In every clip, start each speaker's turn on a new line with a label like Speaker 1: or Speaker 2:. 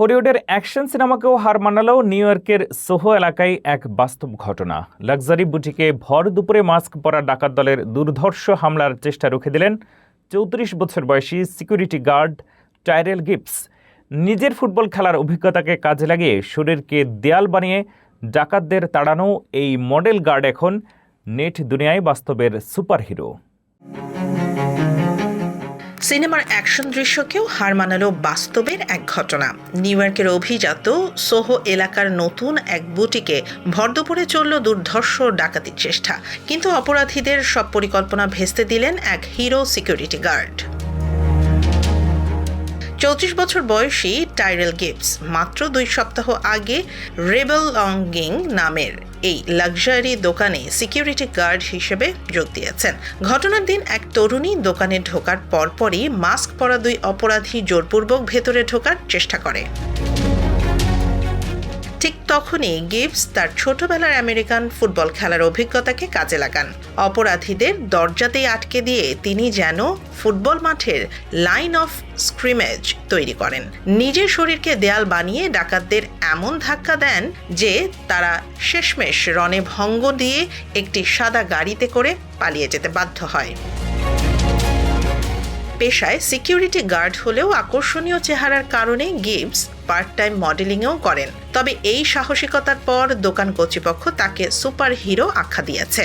Speaker 1: হলিউডের অ্যাকশন সিনেমাকেও হার মানালো নিউ ইয়র্কের সোহো এলাকায় এক বাস্তব ঘটনা। লাক্সারি বুটিকে ভর দুপুরে মাস্ক পরা ডাকাত দলের দুর্ধর্ষ হামলার চেষ্টা রুখে দিলেন ৩৪ বছর বয়সী সিকিউরিটি গার্ড টাইরেল গিবস। নিজের ফুটবল খেলার অভিজ্ঞতাকে কাজে লাগিয়ে শরীরকে দেয়াল বানিয়ে ডাকাতদের তাড়ানো এই মডেল গার্ড এখন নেট দুনিয়ায় বাস্তবের সুপারহিরো।
Speaker 2: সিনেমার অ্যাকশন দৃশ্যকেও হার মানালো বাস্তবের এক ঘটনা। নিউ ইয়র্কের অভিজাত সোহো এলাকার নতুন এক বুটিকে ভরদুপুরে চলল দুর্ধর্ষ ডাকাতির চেষ্টা, কিন্তু অপরাধীদের সব পরিকল্পনা ভেস্তে দিলেন এক হিরো সিকিউরিটি গার্ড। ৩৪ বছর বয়সী টাইরেল গিবস মাত্র ২ সপ্তাহ আগে রেবেল লংগিং নামের এই লাক্সারি দোকানে সিকিউরিটি গার্ড হিসেবে যোগ দিয়েছেন। ঘটনার দিন এক তরুণী দোকানে ঢোকার পরপরই মাস্ক পরা ২ অপরাধী জোরপূর্বক ভেতরে ঢোকার চেষ্টা করে। ঠিক তখনই গিবস তার ছোটবেলার আমেরিকান ফুটবল খেলার অভিজ্ঞতাকে কাজে লাগান। অপরাধীদের দরজাতেই আটকে দিয়ে তিনি যেন ফুটবল মাঠের লাইন অফ স্ক্রিমেজ তৈরি করেন। নিজের শরীরকে দেয়াল বানিয়ে ডাকাতদের এমন ধাক্কা দেন যে তারা শেষমেশ রণে ভঙ্গ দিয়ে একটি সাদা গাড়িতে করে পালিয়ে যেতে বাধ্য হয়। পেশায় সিকিউরিটি গার্ড হলেও আকর্ষণীয় চেহারার কারণে গিবস পার্ট টাইম মডেলিংও করেন। তবে এই সাহসিকতার পর দোকান কর্তৃপক্ষ তাকে সুপার হিরো আখ্যা দিয়েছে।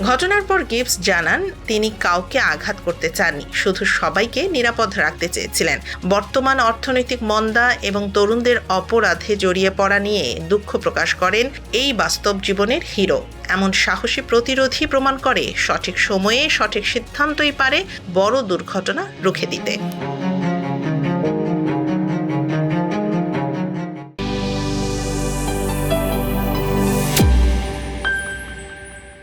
Speaker 2: ঘটনার পর গিবস জানান তিনি কাউকে আঘাত করতে চাননি, শুধু সবাইকে নিরাপদ রাখতে চেয়েছিলেন। বর্তমান অর্থনৈতিক মন্দা এবং তরুণদের অপরাধে জড়িয়ে পড়া নিয়ে দুঃখ প্রকাশ করেন এই বাস্তব জীবনের হিরো। এমন সাহসী প্রতিরোধী প্রমাণ করে সঠিক সময়ে সঠিক সিদ্ধান্তই পারে বড় দুর্ঘটনা রুখে দিতে।